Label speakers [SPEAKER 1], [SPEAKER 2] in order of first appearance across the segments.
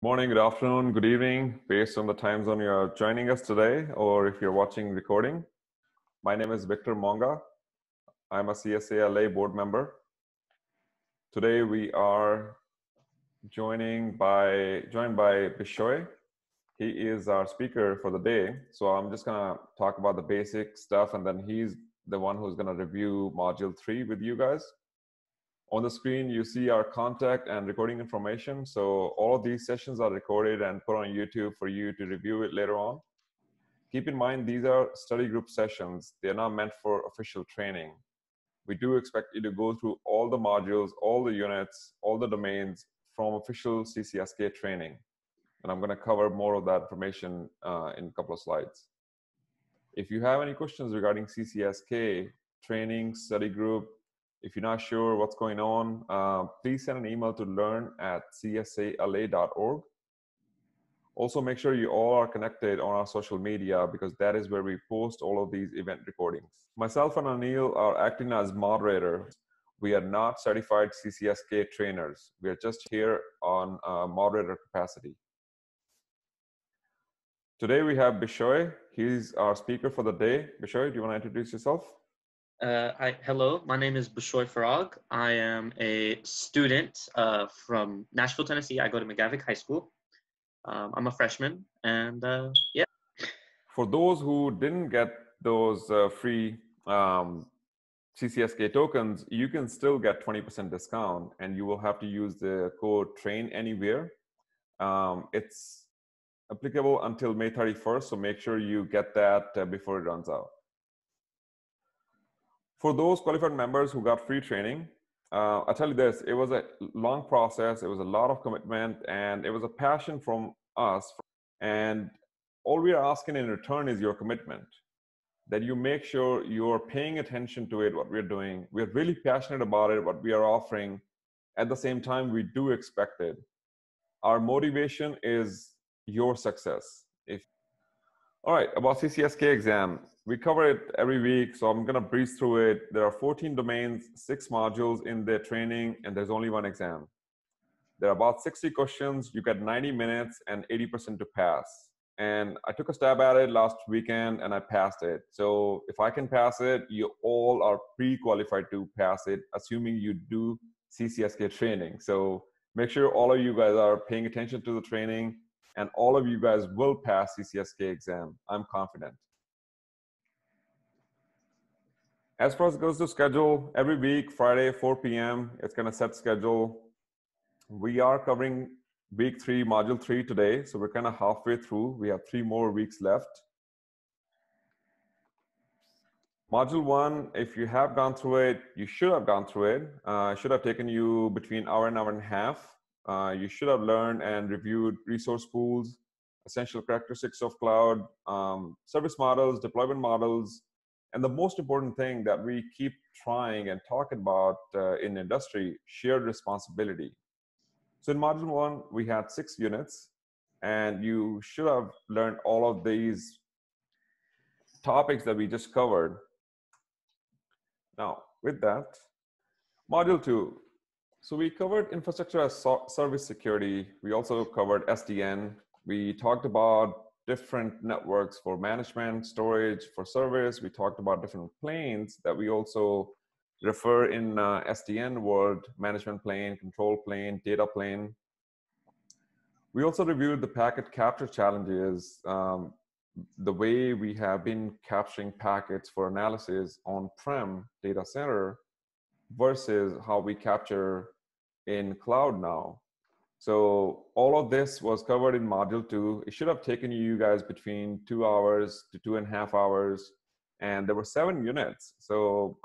[SPEAKER 1] Morning, good afternoon, good evening, based on the time zone you're joining us today, or if you're watching recording. My name is Victor Monga. I'm a CSA LA board member. Today we are joined by Bishoy. He is our speaker for the day. So I'm just gonna talk about the basic stuff, and then he's the one who's gonna review module 3 with you guys. On the screen, you see our contact and recording information. So all of these sessions are recorded and put on YouTube for you to review it later on. Keep in mind, these are study group sessions. They're not meant for official training. We do expect you to go through all the modules, all the units, all the domains from official CCSK training. And I'm gonna cover more of that information in a couple of slides. If you have any questions regarding CCSK, training, study group, if you're not sure what's going on, please send an email to learn@csala.org. Also, make sure you all are connected on our social media because that is where we post all of these event recordings. Myself and Anil are acting as moderators. We are not certified CCSK trainers. We are just here on moderator capacity. Today we have Bishoy. He's our speaker for the day. Bishoy, do you want to introduce yourself?
[SPEAKER 2] Hello, my name is Bushoy Farag. I am a student from Nashville, Tennessee. I go to McGavick High School. I'm a freshman, and yeah.
[SPEAKER 1] For those who didn't get those free CCSK tokens, you can still get 20% discount, and you will have to use the code TRAINANYWHERE. It's applicable until May 31st, so make sure you get that before it runs out. For those qualified members who got free training, I'll tell you this, it was a long process, it was a lot of commitment, and it was a passion from us. And all we are asking in return is your commitment, that you make sure you're paying attention to it, what we're doing. We're really passionate about it, what we are offering. At the same time, we do expect it. Our motivation is your success. All right, about CCSK exam. We cover it every week, so I'm gonna breeze through it. There are 14 domains, 6 modules in the training, and there's only one exam. There are about 60 questions. You get 90 minutes and 80% to pass. And I took a stab at it last weekend and I passed it. So if I can pass it, you all are pre-qualified to pass it, assuming you do CCSK training. So make sure all of you guys are paying attention to the training, and all of you guys will pass CCSK exam. I'm confident. As far as it goes to schedule, every week, Friday, 4 p.m., it's gonna set schedule. We are covering week 3, module 3 today, so we're kind of halfway through. We have 3 more weeks left. Module 1, if you have gone through it, you should have gone through it. It should have taken you between hour and hour and a half. You should have learned and reviewed resource pools, essential characteristics of cloud, service models, deployment models, and the most important thing that we keep trying and talking about in industry, shared responsibility. So in module 1, we had 6 units, and you should have learned all of these topics that we just covered. Now, with that, module 2. So we covered infrastructure as service security. We also covered SDN. We talked about different networks for management, storage, for service. We talked about different planes that we also refer in SDN world: management plane, control plane, data plane. We also reviewed the packet capture challenges, the way we have been capturing packets for analysis on-prem data center versus how we capture in cloud now. So all of this was covered in module 2. It should have taken you guys between 2 hours to 2.5 hours, and there were 7 units. So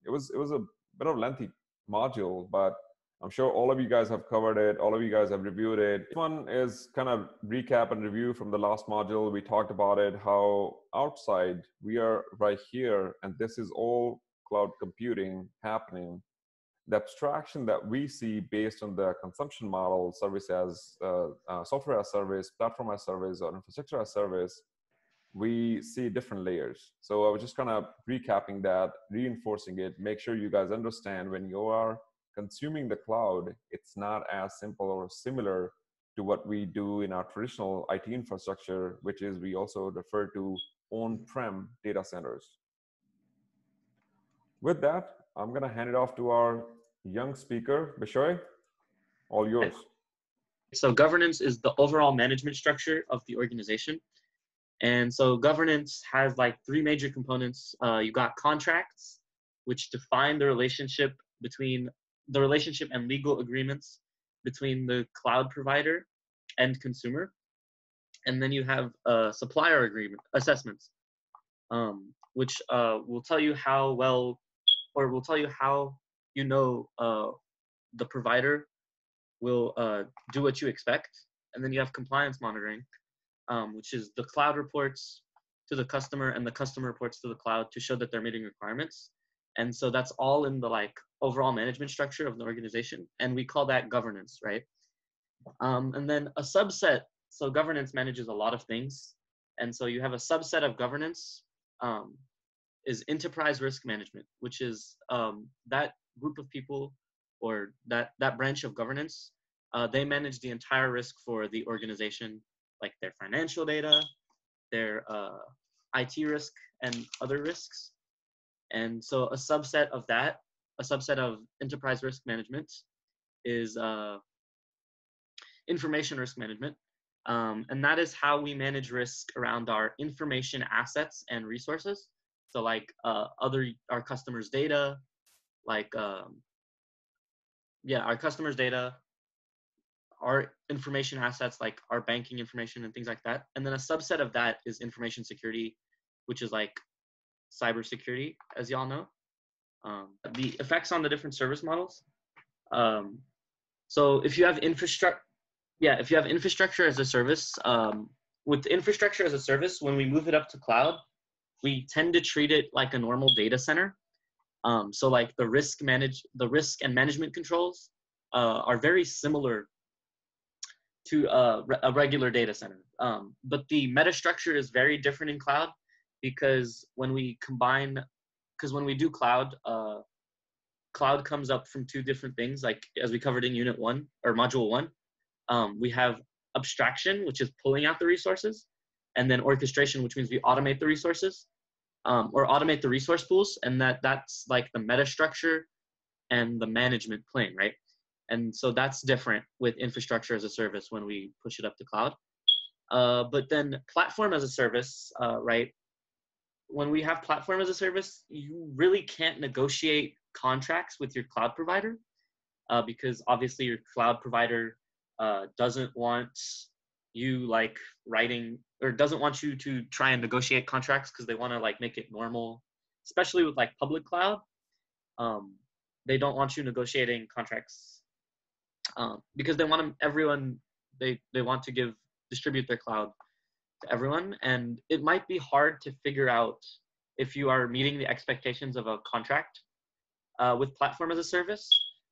[SPEAKER 1] it was a bit of a lengthy module, but I'm sure all of you guys have covered it. All of you guys have reviewed it. This one is kind of recap and review from the last module. We talked about it, how outside we are right here, and this is all cloud computing happening. The abstraction that we see based on the consumption model, service as software as service, platform as service, or infrastructure as service, we see different layers. So I was just kind of recapping that, reinforcing it, make sure you guys understand when you are consuming the cloud, it's not as simple or similar to what we do in our traditional IT infrastructure, which is we also refer to on-prem data centers. With that, I'm going to hand it off to our young speaker, Bishoy. All yours.
[SPEAKER 2] So governance is the overall management structure of the organization. And so governance has like three major components. You got contracts, which define the relationship and legal agreements between the cloud provider and consumer. And then you have supplier agreement assessments, which will tell you how well, or will tell you how the provider will do what you expect. And then you have compliance monitoring, which is the cloud reports to the customer and the customer reports to the cloud to show that they're meeting requirements. And so that's all in the like overall management structure of the organization. And we call that governance, right? And then a subset, so governance manages a lot of things. And so you have a subset of governance is enterprise risk management, which is that group of people or that branch of governance. They manage the entire risk for the organization, like their financial data, their IT risk, and other risks. And so a subset of enterprise risk management is information risk management. And that is how we manage risk around our information assets and resources. So like our customers' data, like our customers' data, our information assets like our banking information and things like that. And then a subset of that is information security, which is like cybersecurity, as y'all know. The effects on the different service models. So if you have infrastructure as a service, with infrastructure as a service, when we move it up to cloud, we tend to treat it like a normal data center. So like the risk and management controls are very similar to a regular data center. But the meta structure is very different in cloud because when we do cloud, cloud comes up from two different things, like as we covered in unit 1 or module 1. We have abstraction, which is pulling out the resources, and then orchestration, which means we automate the resources or automate the resource pools, and that's like the meta structure and the management plane, right? And so that's different with infrastructure as a service when we push it up to cloud. But then platform as a service, right? When we have platform as a service, you really can't negotiate contracts with your cloud provider because obviously your cloud provider doesn't want you like writing or doesn't want you to try and negotiate contracts because they want to like make it normal, especially with like public cloud. They don't want you negotiating contracts because they want they want to distribute their cloud to everyone. And it might be hard to figure out if you are meeting the expectations of a contract with platform as a service.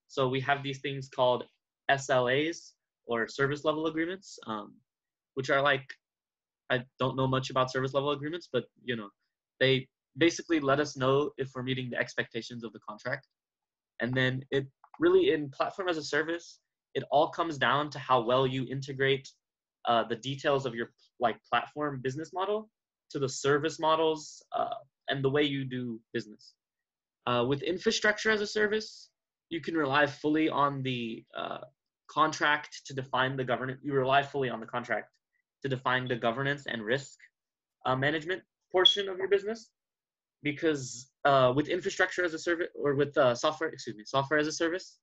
[SPEAKER 2] So we have these things called SLAs or service level agreements, which are like, I don't know much about service level agreements, but they basically let us know if we're meeting the expectations of the contract. And then it really, in platform as a service, it all comes down to how well you integrate the details of your like platform business model to the service models and the way you do business. With infrastructure as a service, you can rely fully on the contract to define the governance. You rely fully on the contract to define the governance and risk management portion of your business, because with infrastructure as a service, or with software as a service,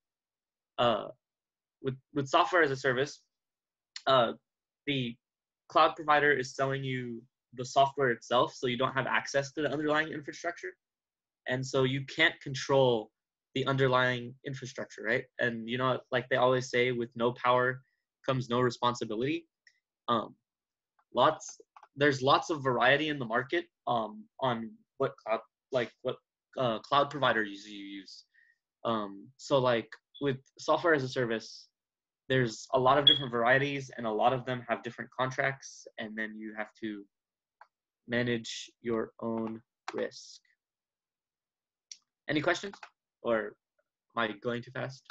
[SPEAKER 2] with software as a service, the cloud provider is selling you the software itself, so you don't have access to the underlying infrastructure, and so you can't control the underlying infrastructure, right? And like they always say, with no power comes no responsibility. There's lots of variety in the market on what cloud providers you use. So like with software as a service, there's a lot of different varieties, and a lot of them have different contracts, and then you have to manage your own risk. Any questions? Or am I going too fast?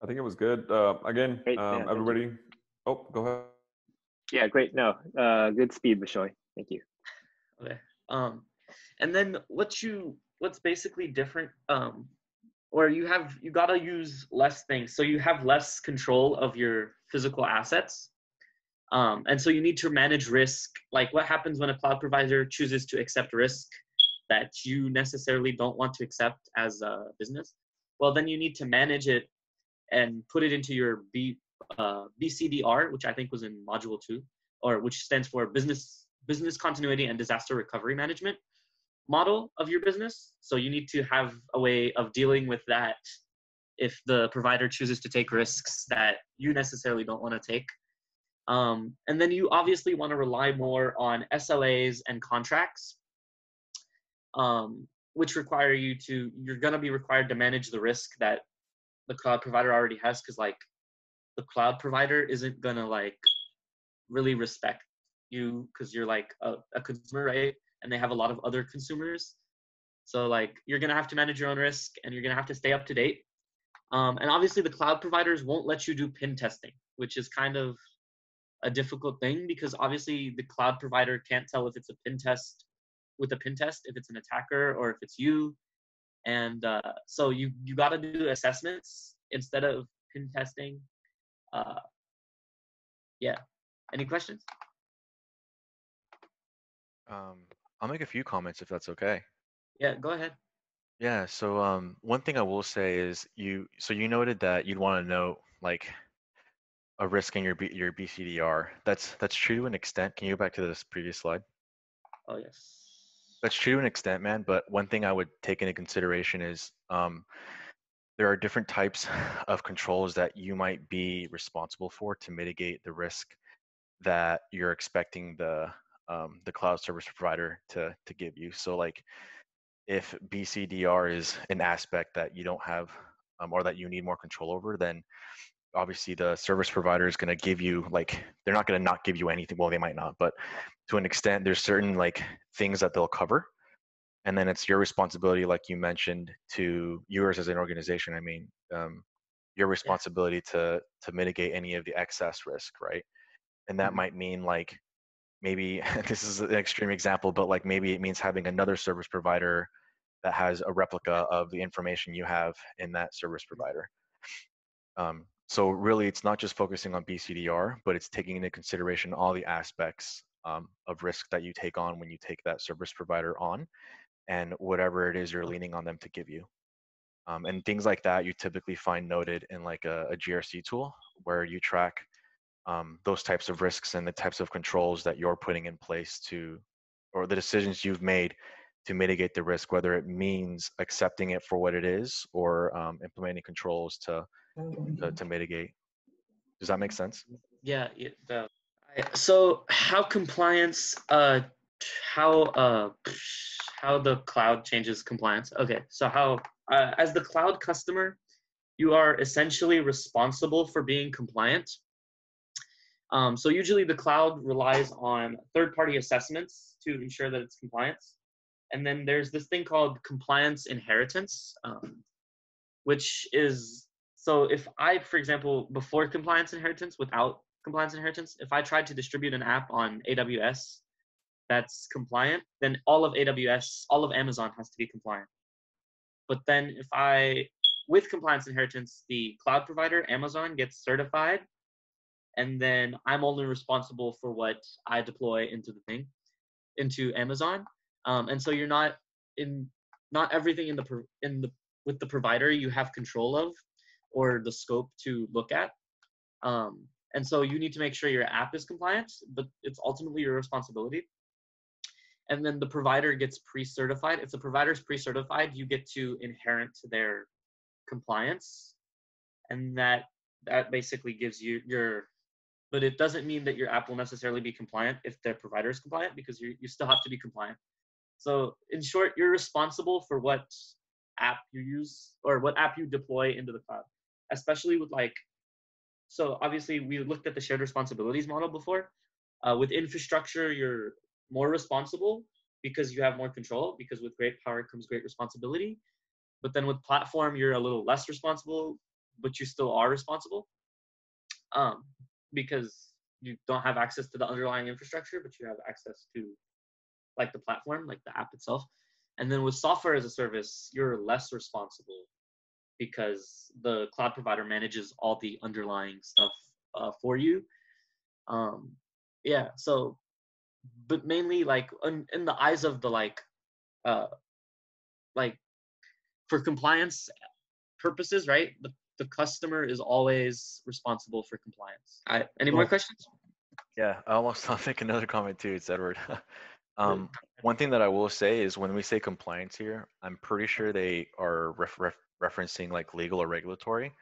[SPEAKER 1] I think it was good. Again,
[SPEAKER 3] Great. Yeah, thank you.
[SPEAKER 1] everybody. Oh, go ahead.
[SPEAKER 3] Yeah, great. No, good speed, Bishoy. Thank you.
[SPEAKER 2] Okay. And then what's basically different, or you gotta use less things, so you have less control of your physical assets. And so you need to manage risk. Like what happens when a cloud provider chooses to accept risk that you necessarily don't want to accept as a business? Well, then you need to manage it and put it into your BCDR, which I think was in module 2, or which stands for business continuity and disaster recovery management model of your business. So you need to have a way of dealing with that if the provider chooses to take risks that you necessarily don't want to take. And then you obviously want to rely more on SLAs and contracts, which require you're going to be required to manage the risk that the cloud provider already has, because like the cloud provider isn't going to like really respect you because you're like a consumer, right? And they have a lot of other consumers. So like you're going to have to manage your own risk, and you're going to have to stay up to date. And obviously the cloud providers won't let you do pin testing, which is kind of a difficult thing, because obviously the cloud provider can't tell if it's a pin test with a pin test, if it's an attacker or if it's you. And so you got to do assessments instead of pin testing. Yeah. Any questions?
[SPEAKER 4] I'll make a few comments if that's okay.
[SPEAKER 2] Yeah, go ahead.
[SPEAKER 4] Yeah, so one thing I will say is so you noted that you'd want to know like a risk in your BCDR. That's true to an extent. Can you go back to this previous slide?
[SPEAKER 2] Oh, yes.
[SPEAKER 4] That's true to an extent, man. But one thing I would take into consideration is there are different types of controls that you might be responsible for to mitigate the risk that you're expecting the cloud service provider to give you. So like if BCDR is an aspect that you don't have or that you need more control over, then obviously the service provider is going to give you like they're not going to not give you anything. Well, they might not, but to an extent, there's certain like things that they'll cover, and then it's your responsibility, like you mentioned, to yours as an organization. I mean, your
[SPEAKER 2] Yeah.
[SPEAKER 4] responsibility to mitigate any of the excess risk, right? And that
[SPEAKER 2] Mhm.
[SPEAKER 4] might mean like maybe this is an extreme example, but like maybe it means having another service provider that has a replica of the information you have in that service provider. So really, it's not just focusing on BCDR, but it's taking into consideration all the aspects of risk that you take on when you take that service provider on, and whatever it is you're leaning on them to give you. And things like that you typically find noted in like a GRC tool where you track those types of risks and the types of controls that you're putting in place or the decisions you've made to mitigate the risk, whether it means accepting it for what it is or implementing controls to mitigate. Does that make sense?
[SPEAKER 2] Yeah, it does. So how compliance, how uh, how the cloud changes compliance? Okay, so how as the cloud customer, you are essentially responsible for being compliant. So usually the cloud relies on third-party assessments to ensure that it's compliance. And then there's this thing called compliance inheritance, which is, so if I, for example, before compliance inheritance, without compliance inheritance, if I tried to distribute an app on AWS that's compliant, then all of AWS, all of Amazon has to be compliant. But then with compliance inheritance, the cloud provider, Amazon, gets certified, and then I'm only responsible for what I deploy into Amazon. And so you're not everything with the provider you have control of or the scope to look at. And so you need to make sure your app is compliant, but it's ultimately your responsibility. And then the provider gets pre-certified. If the provider's pre-certified, you get to inherit their compliance. And that basically gives you but it doesn't mean that your app will necessarily be compliant if the provider is compliant, because you still have to be compliant. So in short, you're responsible for what app you use or what app you deploy into the cloud, especially with so obviously we looked at the shared responsibilities model before. With infrastructure, you're more responsible because you have more control, because with great power comes great responsibility. But then with platform, you're a little less responsible but you still are responsible, because you don't have access to the underlying infrastructure, but you have access to like the platform, like the app itself. And then with software as a service, you're less responsible because the cloud provider manages all the underlying stuff for you. Yeah, so, but mainly like in the eyes of the like for compliance purposes, right? The customer is always responsible for compliance. Any more questions?
[SPEAKER 4] Yeah, I'll make another comment too. It's Edward. One thing that I will say is when we say compliance here, I'm pretty sure they are referencing like legal or regulatory.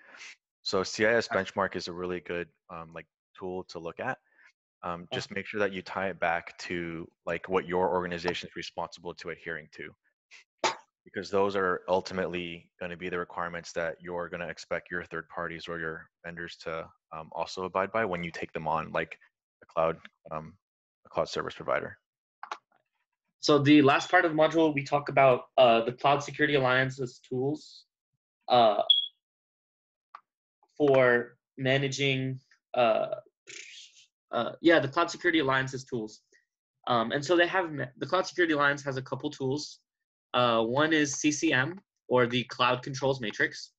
[SPEAKER 4] So CIS benchmark is a really good like tool to look at. Just make sure that you tie it back to like what your organization is responsible to adhering to, because those are ultimately going to be the requirements that you're going to expect your third parties or your vendors to also abide by when you take them on, like a cloud service provider.
[SPEAKER 2] So the last part of the module, we talk about the Cloud Security Alliance's tools for managing, the Cloud Security Alliance's tools. And so they have, the Cloud Security Alliance has a couple tools. One is CCM, or the Cloud Controls Matrix.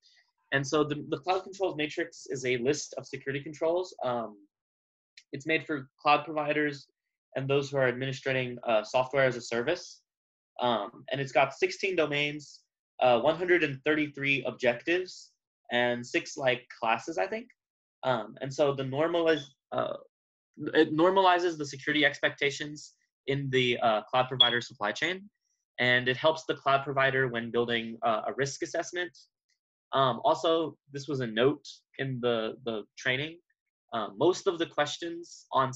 [SPEAKER 2] And so the Cloud Controls Matrix is a list of security controls. It's made for cloud providers and those who are administrating software as a service. And it's got 16 domains, 133 objectives, and 6 like classes, I think. And so it normalizes the security expectations in the cloud provider supply chain, and it helps the cloud provider when building a risk assessment. Also, this was a note in the training. Most of the questions on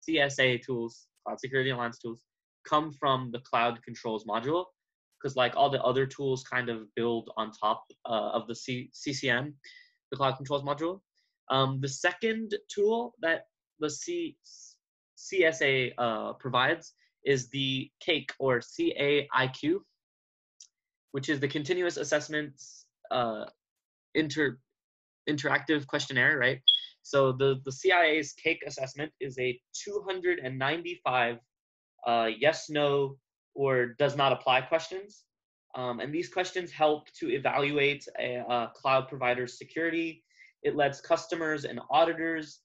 [SPEAKER 2] CSA tools, Cloud Security Alliance tools, come from the Cloud Controls module, because like all the other tools kind of build on top of the CCM, the Cloud Controls module. The second tool that the CSA provides is the CAIQ, or CAIQ, which is the Continuous Assessments Interactive Questionnaire, right? So the CIA's CAIQ assessment is a 295 yes, no, or does not apply questions. And these questions help to evaluate a cloud provider's security. It lets customers and auditors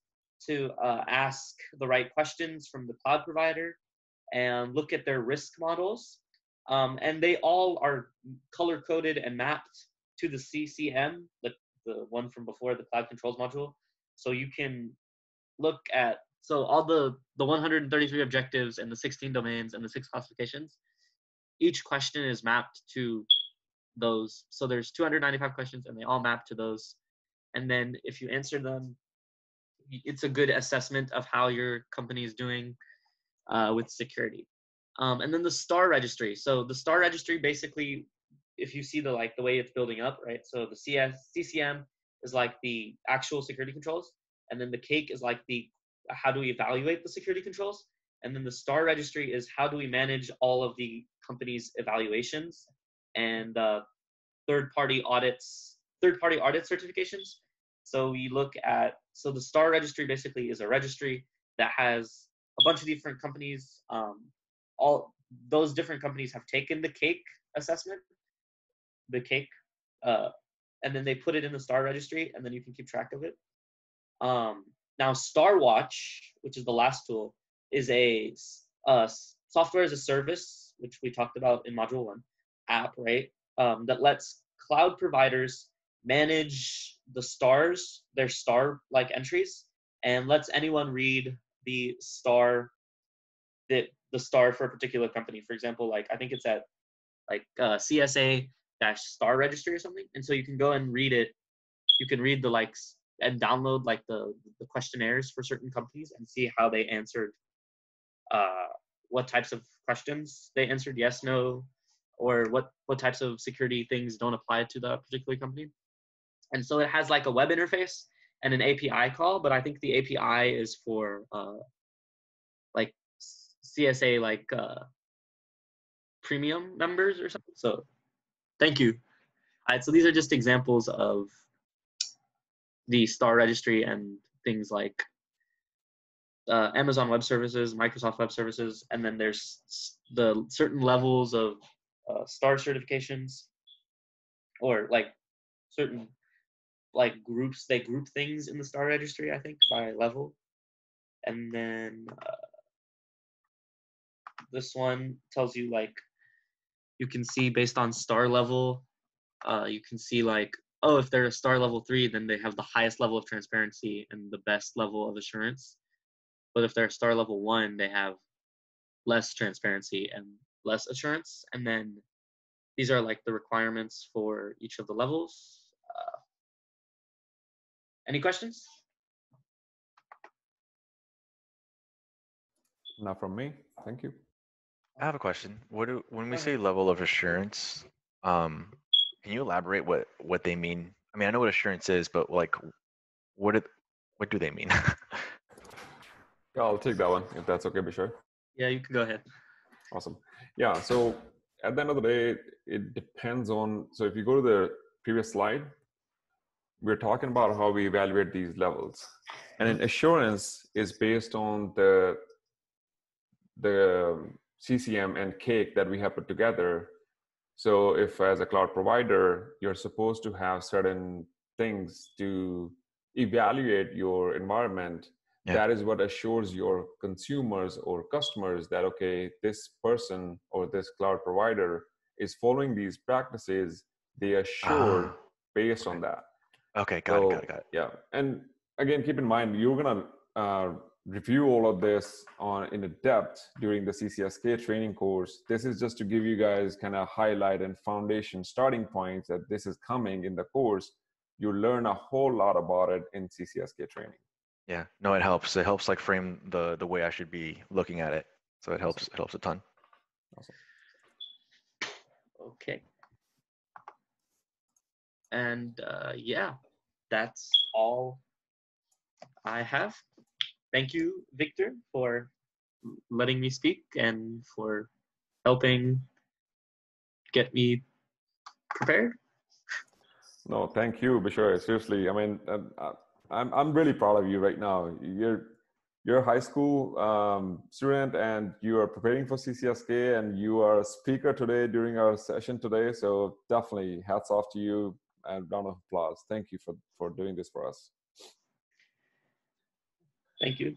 [SPEAKER 2] to ask the right questions from the cloud provider and look at their risk models. And they all are color-coded and mapped to the CCM, the one from before, the Cloud Controls module. So you can look at, so all the 133 objectives and the 16 domains and the 6 classifications, each question is mapped to those. So there's 295 questions and they all map to those. And then if you answer them, it's a good assessment of how your company is doing with security. And then the STAR registry. So the STAR registry, basically, if you see the way it's building up, right? So the CCM is like the actual security controls, and then the CAIQ is like the how do we evaluate the security controls, and then the STAR registry is how do we manage all of the company's evaluations and third-party audit certifications. So we look at, so the STAR registry basically is a registry that has a bunch of different companies. All those different companies have taken the CAIQ assessment, the CAIQ, and then they put it in the STAR registry, and then you can keep track of it. Now, StarWatch, which is the last tool, is a software as a service, which we talked about in Module 1, app, right? That lets cloud providers manage the stars, their star-like entries, and lets anyone read the star for a particular company. For example, like I think it's at CSA-star registry or something. And so you can go and read it. You can read the likes and download like the questionnaires for certain companies and see how they answered, what types of questions they answered, yes, no, or what types of security things don't apply to the particular company. And so it has like a web interface and an API call, but I think the API is for like CSA premium members or something. So thank you. All right, so these are just examples of the star registry and things like Amazon Web Services, Microsoft Web Services, and then there's the certain levels of star certifications, or like certain like groups. They group things in the star registry, I think, by level. And then this one tells you, like, you can see based on star level, you can see like, oh, if they're a star level 3, then they have the highest level of transparency and the best level of assurance. But if they're star level 1, they have less transparency and less assurance. And then these are like the requirements for each of the levels. Any questions?
[SPEAKER 1] Not from me. Thank you.
[SPEAKER 4] I have a question. When we
[SPEAKER 2] Go
[SPEAKER 4] say
[SPEAKER 2] ahead.
[SPEAKER 4] level of assurance, can you elaborate what they mean? I mean, I know what assurance is, but like, what do they mean?
[SPEAKER 1] Yeah, I'll take that one if that's okay, Bishar.
[SPEAKER 2] Yeah, you can go ahead.
[SPEAKER 1] Awesome. Yeah. So at the end of the day, it depends on. So if you go to the previous slide, we're talking about how we evaluate these levels, and an assurance is based on the CCM and cake that we have put together. So if as a cloud provider, you're supposed to have certain things to evaluate your environment,
[SPEAKER 4] Yeah.
[SPEAKER 1] that is what assures your consumers or customers that, okay, this person or this cloud provider is following these practices. They assured
[SPEAKER 4] Ah,
[SPEAKER 1] based on that.
[SPEAKER 4] okay, got
[SPEAKER 1] So
[SPEAKER 4] it.
[SPEAKER 1] yeah, and again, keep in mind you're gonna review all of this in a depth during the CCSK training course. This is just to give you guys kind of highlight and foundation starting points that this is coming in the course. You learn a whole lot about it in CCSK training.
[SPEAKER 4] Yeah, no, it helps. It helps like frame the way I should be looking at it. So it helps.
[SPEAKER 1] Awesome.
[SPEAKER 4] It helps a ton.
[SPEAKER 1] Awesome.
[SPEAKER 2] Okay. And yeah, that's all I have. Thank you, Victor, for letting me speak and for helping get me prepared.
[SPEAKER 1] No, thank you, Bishar. Seriously, I mean, I'm really proud of you right now. You're a high school student, and you are preparing for CCSK, and you are a speaker today during our session today. So definitely, hats off to you, and round of applause. Thank you for doing this for us.
[SPEAKER 2] Thank you.